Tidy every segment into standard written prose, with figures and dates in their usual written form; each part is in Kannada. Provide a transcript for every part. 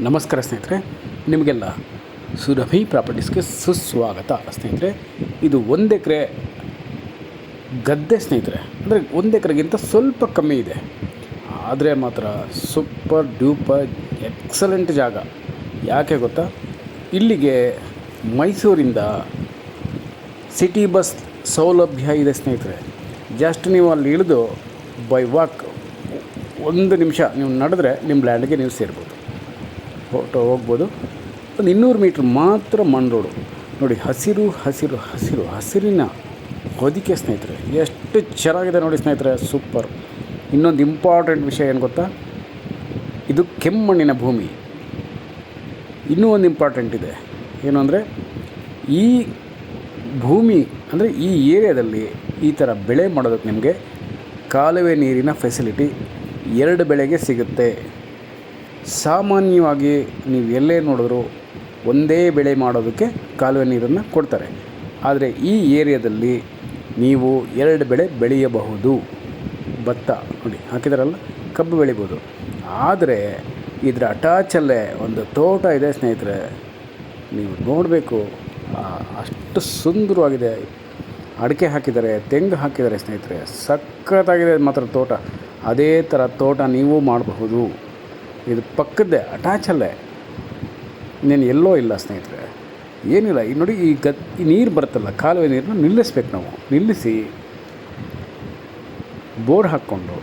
ನಮಸ್ಕಾರ ಸ್ನೇಹಿತರೆ, ನಿಮಗೆಲ್ಲ ಸುರಭಿ ಪ್ರಾಪರ್ಟೀಸ್ಗೆ ಸುಸ್ವಾಗತ. ಸ್ನೇಹಿತರೆ, ಇದು 1 ಎಕರೆ ಗದ್ದೆ ಸ್ನೇಹಿತರೆ. ಅಂದರೆ 1 ಎಕರೆಗಿಂತ ಸ್ವಲ್ಪ ಕಮ್ಮಿ ಇದೆ, ಆದರೆ ಮಾತ್ರ ಸೂಪರ್ ಡ್ಯೂಪರ್ ಎಕ್ಸಲೆಂಟ್ ಜಾಗ. ಯಾಕೆ ಗೊತ್ತಾ? ಇಲ್ಲಿಗೆ ಮೈಸೂರಿಂದ ಸಿಟಿ ಬಸ್ ಸೌಲಭ್ಯ ಇದೆ ಸ್ನೇಹಿತರೆ. ಜಸ್ಟ್ ನೀವು ಅಲ್ಲಿ ಇಳಿದು ಬೈ ವಾಕ್ 1 ನಿಮಿಷ ನೀವು ನಡೆದ್ರೆ ನಿಮ್ಮ ಲ್ಯಾಂಡ್ಗೆ ನೀವು ಸೇರ್ಬೋದು, ಫೋಟೋ ಹೋಗ್ಬೋದು. ಒಂದು 200 ಮೀಟ್ರ್ ಮಾತ್ರ ಮಣ್ಣು ರೋಡು ನೋಡಿ. ಹಸಿರು ಹಸಿರು ಹಸಿರು ಹಸಿರಿನ ಹೊದಿಕೆ ಸ್ನೇಹಿತರೆ, ಎಷ್ಟು ಚೆನ್ನಾಗಿದೆ ನೋಡಿ ಸ್ನೇಹಿತರೆ, ಸೂಪರ್. ಇನ್ನೊಂದು ಇಂಪಾರ್ಟೆಂಟ್ ವಿಷಯ ಏನು ಗೊತ್ತಾ? ಇದು ಕೆಮ್ಮಣ್ಣಿನ ಭೂಮಿ. ಇನ್ನೂ ಒಂದು ಇಂಪಾರ್ಟೆಂಟ್ ಇದೆ, ಏನು ಅಂದರೆ ಈ ಭೂಮಿ ಅಂದರೆ ಈ ಏರಿಯಾದಲ್ಲಿ ಈ ಥರ ಬೆಳೆ ಮಾಡೋದಕ್ಕೆ ನಿಮಗೆ ಕಾಲುವೆ ನೀರಿನ ಫೆಸಿಲಿಟಿ 2 ಬೆಳೆಗೆ ಸಿಗುತ್ತೆ. ಸಾಮಾನ್ಯವಾಗಿ ನೀವು ಎಲ್ಲೇ ನೋಡಿದ್ರೂ ಒಂದೇ ಬೆಳೆ ಮಾಡೋದಕ್ಕೆ ಕಾಲುವೆ ನೀರನ್ನು ಕೊಡ್ತಾರೆ, ಆದರೆ ಈ ಏರಿಯಾದಲ್ಲಿ ನೀವು 2 ಬೆಳೆ ಬೆಳೆಯಬಹುದು. ಭತ್ತ ನೋಡಿ ಹಾಕಿದಾರಲ್ಲ, ಕಬ್ಬು ಬೆಳಿಬೋದು. ಆದರೆ ಇದರ ಅಟ್ಯಾಚಲ್ಲೇ ಒಂದು ತೋಟ ಇದೆ ಸ್ನೇಹಿತರೆ, ನೀವು ನೋಡಬೇಕು, ಅಷ್ಟು ಸುಂದರವಾಗಿದೆ. ಅಡಿಕೆ ಹಾಕಿದ್ದಾರೆ, ತೆಂಗು ಹಾಕಿದ್ದಾರೆ ಸ್ನೇಹಿತರೆ, ಸಖತ್ತಾಗಿದೆ ಮಾತ್ರ ತೋಟ. ಅದೇ ಥರ ತೋಟ ನೀವು ಮಾಡಬಹುದು. ಇದು ಪಕ್ಕದ್ದೇ, ಅಟ್ಯಾಚಲ್ಲೇ, ಇನ್ನೇನು ಎಲ್ಲೋ ಇಲ್ಲ ಸ್ನೇಹಿತರೆ, ಏನಿಲ್ಲ. ಈಗ ನೋಡಿ, ಈ ನೀರು ಬರುತ್ತಲ್ಲ, ಕಾಲುವೆ ನೀರನ್ನ ನಿಲ್ಲಿಸ್ಬೇಕು ನಾವು. ನಿಲ್ಲಿಸಿ ಬೋರ್ ಹಾಕ್ಕೊಂಡು,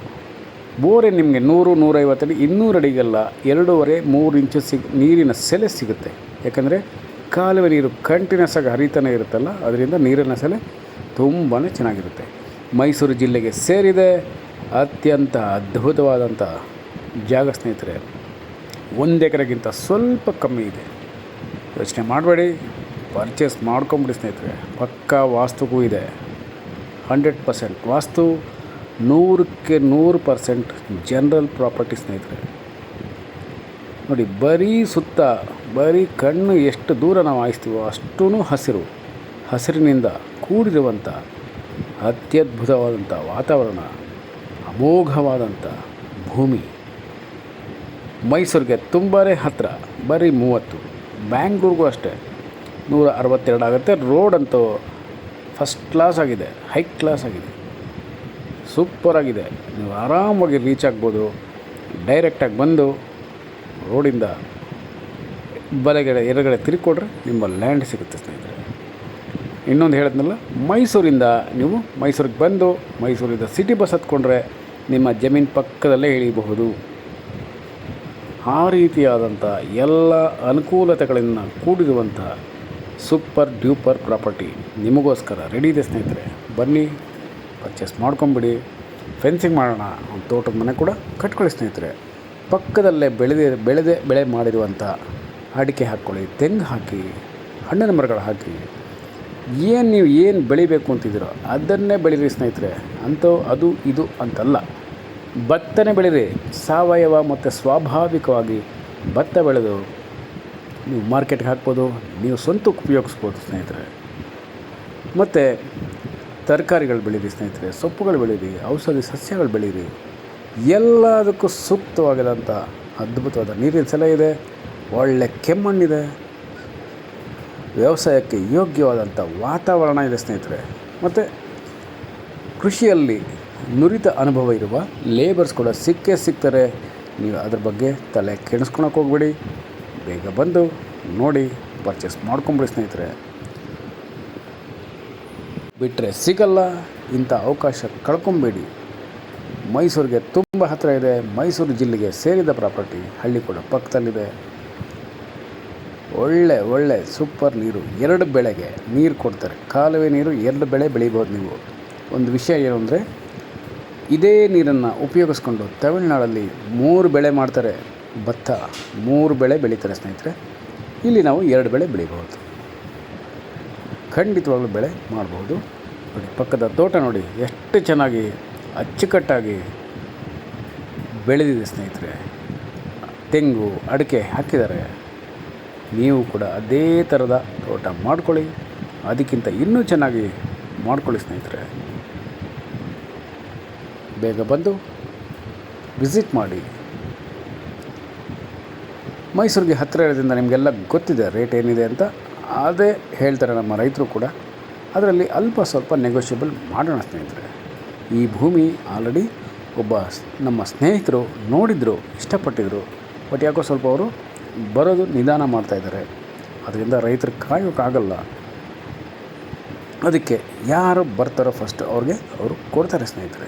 ಬೋರೇ ನಿಮಗೆ 100-150 ಅಡಿ, 200 ಅಡಿಗೆಲ್ಲ 2.5-3 ಇಂಚು ನೀರಿನ ಸೆಲೆ ಸಿಗುತ್ತೆ. ಯಾಕಂದರೆ ಕಾಲುವೆ ನೀರು ಕಂಟಿನ್ಯೂಸ್ ಆಗಿ ಹರಿತಾನೆ ಇರುತ್ತಲ್ಲ, ಅದರಿಂದ ನೀರಿನ ಸೆಲೆ ತುಂಬಾ ಚೆನ್ನಾಗಿರುತ್ತೆ. ಮೈಸೂರು ಜಿಲ್ಲೆಗೆ ಸೇರಿದೆ, ಅತ್ಯಂತ ಅದ್ಭುತವಾದಂಥ ಜಾಗ ಸ್ನೇಹಿತರೆ. 1 ಎಕರೆಗಿಂತ ಸ್ವಲ್ಪ ಕಮ್ಮಿ ಇದೆ. ಯೋಚನೆ ಮಾಡಬೇಡಿ, ಪರ್ಚೇಸ್ ಮಾಡ್ಕೊಂಬಿಡಿ ಸ್ನೇಹಿತರೆ. ಪಕ್ಕಾ ವಾಸ್ತುಗೂ ಇದೆ, 100% ವಾಸ್ತು, 100ಕ್ಕೆ 100% ಜನರಲ್ ಪ್ರಾಪರ್ಟಿ ಸ್ನೇಹಿತರೆ. ನೋಡಿ, ಬರೀ ಸುತ್ತ ಬರೀ ಕಣ್ಣು ಎಷ್ಟು ದೂರ ನಾವು ಹಾಯಿಸ್ತೀವೋ ಅಷ್ಟೂ ಹಸಿರಿನಿಂದ ಕೂಡಿರುವಂಥ ಅತ್ಯದ್ಭುತವಾದಂಥ ವಾತಾವರಣ, ಅಮೋಘವಾದಂಥ ಭೂಮಿ. ಮೈಸೂರಿಗೆ ತುಂಬಾ ಹತ್ತಿರ, ಬರೀ 30. ಬ್ಯಾಂಗ್ಳೂರಿಗೂ ಅಷ್ಟೇ 162 ಆಗುತ್ತೆ. ರೋಡ್ ಅಂತೂ ಫಸ್ಟ್ ಕ್ಲಾಸ್ ಆಗಿದೆ, ಹೈ ಕ್ಲಾಸ್ ಆಗಿದೆ, ಸೂಪರಾಗಿದೆ. ನೀವು ಆರಾಮಾಗಿ ರೀಚ್ ಆಗ್ಬೋದು. ಡೈರೆಕ್ಟಾಗಿ ಬಂದು ರೋಡಿಂದ ಬಲಗಡೆ ಎಡಗಡೆ ತಿರುಗಿಕೊಡ್ರೆ ನಿಮ್ಮ ಲ್ಯಾಂಡ್ ಸಿಗುತ್ತೆ ಸ್ನೇಹಿತರೆ. ಇನ್ನೊಂದು ಹೇಳಿದ್ನಲ್ಲ, ಮೈಸೂರಿಂದ ನೀವು ಮೈಸೂರಿಗೆ ಬಂದು ಮೈಸೂರಿಂದ ಸಿಟಿ ಬಸ್ ಹತ್ಕೊಂಡ್ರೆ ನಿಮ್ಮ ಜಮೀನು ಪಕ್ಕದಲ್ಲೇ ಇಳಿಯಬಹುದು. ಆ ರೀತಿಯಾದಂಥ ಎಲ್ಲ ಅನುಕೂಲತೆಗಳಿಂದ ಕೂಡಿರುವಂಥ ಸೂಪರ್ ಡ್ಯೂಪರ್ ಪ್ರಾಪರ್ಟಿ ನಿಮಗೋಸ್ಕರ ರೆಡಿ ಇದೆ ಸ್ನೇಹಿತರೆ. ಬನ್ನಿ, ಪರ್ಚೇಸ್ ಮಾಡ್ಕೊಂಬಿಡಿ. ಫೆನ್ಸಿಂಗ್ ಮಾಡೋಣ, ಒಂದು ತೋಟದ ಮನೆ ಕೂಡ ಕಟ್ಕೊಳ್ಳಿ ಸ್ನೇಹಿತರೆ. ಪಕ್ಕದಲ್ಲೇ ಬೆಳೆ ಮಾಡಿರುವಂಥ ಅಡಿಕೆ ಹಾಕ್ಕೊಳ್ಳಿ, ತೆಂಗು ಹಾಕಿ, ಹಣ್ಣಿನ ಮರಗಳು ಹಾಕಿ. ನೀವು ಏನು ಬೆಳಿಬೇಕು ಅಂತಿದ್ದೀರೋ ಅದನ್ನೇ ಬೆಳೀರಿ ಸ್ನೇಹಿತರೆ. ಅಂತೂ ಅದು ಇದು ಅಂತಲ್ಲ, ಭತ್ತನೇ ಬೆಳೀರಿ. ಸಾವಯವ ಮತ್ತು ಸ್ವಾಭಾವಿಕವಾಗಿ ಭತ್ತ ಬೆಳೆದು ನೀವು ಮಾರ್ಕೆಟ್ಗೆ ಹಾಕ್ಬೋದು, ನೀವು ಸ್ವಂತಕ್ಕೆ ಉಪಯೋಗಿಸ್ಬೋದು ಸ್ನೇಹಿತರೆ. ಮತ್ತು ತರಕಾರಿಗಳು ಬೆಳೀರಿ ಸ್ನೇಹಿತರೆ, ಸೊಪ್ಪುಗಳು ಬೆಳೀರಿ, ಔಷಧಿ ಸಸ್ಯಗಳು ಬೆಳೀರಿ. ಎಲ್ಲದಕ್ಕೂ ಸೂಕ್ತವಾಗಿರೋಂಥ ಅದ್ಭುತವಾದ ನೀರಿನ ಸೆಲೆ ಇದೆ, ಒಳ್ಳೆ ಕೆಮ್ಮಣ್ಣಿದೆ, ವ್ಯವಸಾಯಕ್ಕೆ ಯೋಗ್ಯವಾದಂಥ ವಾತಾವರಣ ಇದೆ ಸ್ನೇಹಿತರೆ. ಮತ್ತು ಕೃಷಿಯಲ್ಲಿ ನುರಿತ ಅನುಭವ ಇರುವ ಲೇಬರ್ಸ್ ಕೂಡ ಸಿಗ್ತಾರೆ. ನೀವು ಅದ್ರ ಬಗ್ಗೆ ತಲೆ ಕೆಡಿಸ್ಕೊಳಕ್ಕೆ ಹೋಗ್ಬೇಡಿ, ಬೇಗ ಬಂದು ನೋಡಿ ಪರ್ಚೇಸ್ ಮಾಡ್ಕೊಂಬಿಡಿ ಸ್ನೇಹಿತರೆ. ಬಿಟ್ಟರೆ ಸಿಗಲ್ಲ, ಇಂಥ ಅವಕಾಶ ಕಳ್ಕೊಬೇಡಿ. ಮೈಸೂರಿಗೆ ತುಂಬ ಹತ್ತಿರ ಇದೆ, ಮೈಸೂರು ಜಿಲ್ಲೆಗೆ ಸೇರಿದ ಪ್ರಾಪರ್ಟಿ. ಹಳ್ಳಿ ಕೂಡ ಪಕ್ಕದಲ್ಲಿದೆ. ಒಳ್ಳೆ ಸೂಪರ್ ನೀರು, 2 ಬೆಳೆಗೆ ನೀರು ಕೊಡ್ತಾರೆ. ಕಾಲುವೆ ನೀರು 2 ಬೆಳೆ ಬೆಳಿಬೋದು ನೀವು. ಒಂದು ವಿಷಯ ಏನು ಅಂದರೆ, ಇದೇ ನೀರನ್ನು ಉಪಯೋಗಿಸ್ಕೊಂಡು ತಮಿಳುನಾಡಲ್ಲಿ 3 ಬೆಳೆ ಮಾಡ್ತಾರೆ. ಭತ್ತ 3 ಬೆಳೆ ಬೆಳೀತಾರೆ ಸ್ನೇಹಿತರೆ. ಇಲ್ಲಿ ನಾವು 2 ಬೆಳೆ ಬೆಳಿಬಹುದು, ಖಂಡಿತವಾಗ್ಲೂ ಬೆಳೆ ಮಾಡ್ಬೋದು. ನೋಡಿ, ಪಕ್ಕದ ತೋಟ ನೋಡಿ ಎಷ್ಟು ಚೆನ್ನಾಗಿ ಅಚ್ಚುಕಟ್ಟಾಗಿ ಬೆಳೆದಿದೆ ಸ್ನೇಹಿತರೆ. ತೆಂಗು, ಅಡಿಕೆ ಹಾಕಿದ್ದಾರೆ. ನೀವು ಕೂಡ ಅದೇ ಥರದ ತೋಟ ಮಾಡ್ಕೊಳ್ಳಿ, ಅದಕ್ಕಿಂತ ಇನ್ನೂ ಚೆನ್ನಾಗಿ ಮಾಡ್ಕೊಳ್ಳಿ ಸ್ನೇಹಿತರೆ. ಬೇಗ ಬಂದು ವಿಸಿಟ್ ಮಾಡಿ. ಮೈಸೂರಿಗೆ ಹತ್ತಿರ ಇರೋದ್ರಿಂದ ನಿಮಗೆಲ್ಲ ಗೊತ್ತಿದೆ ರೇಟ್ ಏನಿದೆ ಅಂತ. ಅದೇ ಹೇಳ್ತಾರೆ ನಮ್ಮ ರೈತರು ಕೂಡ. ಅದರಲ್ಲಿ ಅಲ್ಪ ಸ್ವಲ್ಪ ನೆಗೋಷಿಯಬಲ್ ಮಾಡೋಣ ಸ್ನೇಹಿತರೆ. ಈ ಭೂಮಿ ಆಲ್ರೆಡಿ ಒಬ್ಬ ನಮ್ಮ ಸ್ನೇಹಿತರು ನೋಡಿದರು, ಇಷ್ಟಪಟ್ಟಿದ್ರು. ಬಟ್ ಯಾಕೋ ಸ್ವಲ್ಪ ಅವರು ಬರೋದು ನಿಧಾನ ಮಾಡ್ತಾಯಿದ್ದಾರೆ. ಅದರಿಂದ ರೈತರು ಕಾಯೋಕ್ಕಾಗಲ್ಲ. ಅದಕ್ಕೆ ಯಾರು ಬರ್ತಾರೋ ಫಸ್ಟ್ ಅವರು ಕೊಡ್ತಾರೆ ಸ್ನೇಹಿತರೆ.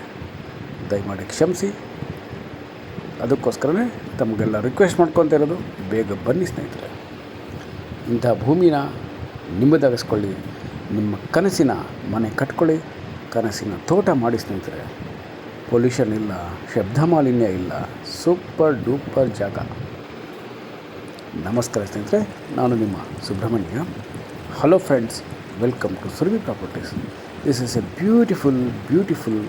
ದಯಮಾಡಿ ಕ್ಷಮಿಸಿ. ಅದಕ್ಕೋಸ್ಕರನೇ ತಮಗೆಲ್ಲ ರಿಕ್ವೆಸ್ಟ್ ಮಾಡ್ಕೊತಾ ಇರೋದು, ಬೇಗ ಬನ್ನಿ ಸ್ನೇಹಿತರೆ. ಇಂಥ ಭೂಮಿನ ನಿಮ್ಮದಾಗಿಸ್ಕೊಳ್ಳಿ. ನಿಮ್ಮ ಕನಸಿನ ಮನೆ ಕಟ್ಕೊಳ್ಳಿ, ಕನಸಿನ ತೋಟ ಮಾಡಿ ಸ್ನೇಹಿತರೆ. ಪೊಲ್ಯೂಷನ್ ಇಲ್ಲ, ಶಬ್ದ ಮಾಲಿನ್ಯ ಇಲ್ಲ, ಸೂಪರ್ ಡೂಪರ್ ಜಾಗ. ನಮಸ್ಕಾರ ಸ್ನೇಹಿತರೆ, ನಾನು ನಿಮ್ಮ Subrahmanya. Hello friends, welcome to Surabhi properties. This is a beautiful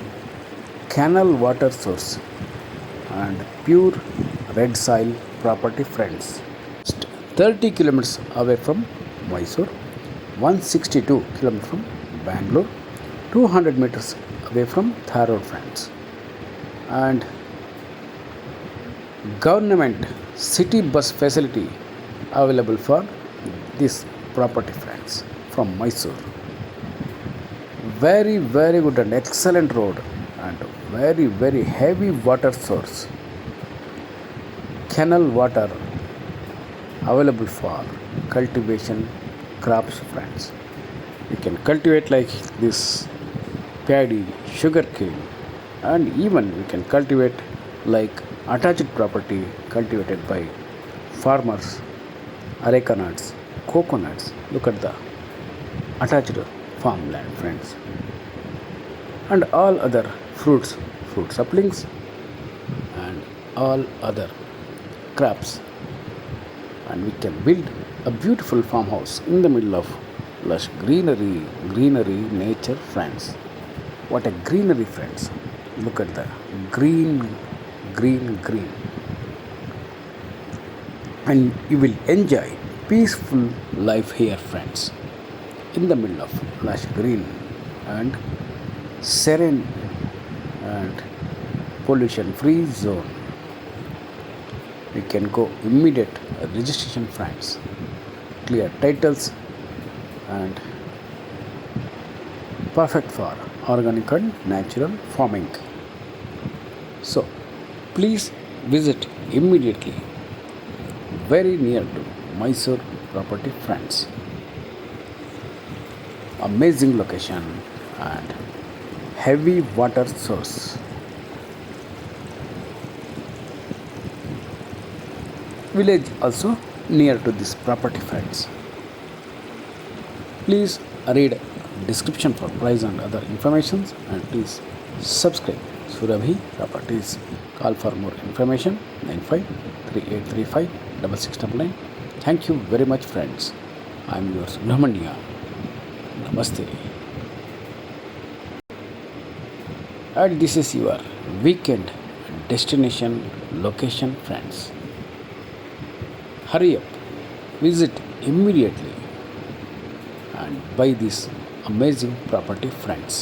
canal water source and pure red soil property friends. 30 kilometers away from Mysore, 162 kilometers from Bangalore, 200 meters away from Tharod friends, and government city bus facility available for this property friends from Mysore. Very good and excellent road and very heavy water source. Canal water available for cultivation crops friends. You can cultivate like this paddy, sugarcane, and even we can cultivate like attached property cultivated by farmers, areca nuts, coconuts. Look at the attached farmland friends, and all other fruit saplings and all other crops. And we can build a beautiful farmhouse in the middle of lush greenery nature friends. What a greenery friends. Look at the green, and you will enjoy peaceful life here friends, in the middle of lush green and serene and pollution free zone. We can go immediate registration friends, clear titles, and perfect for organic and natural farming. So please visit immediately. Very near to Mysore property friends. Amazing location and heavy water source. Village also near to this property friends. Please read description for price and other informations, and please subscribe Surabhi Properties. Call for more information 9538356699. Thank you very much friends. I am your Subramanya. Namaste. And this is your weekend destination location friends. Hurry up, visit immediately and buy this amazing property friends.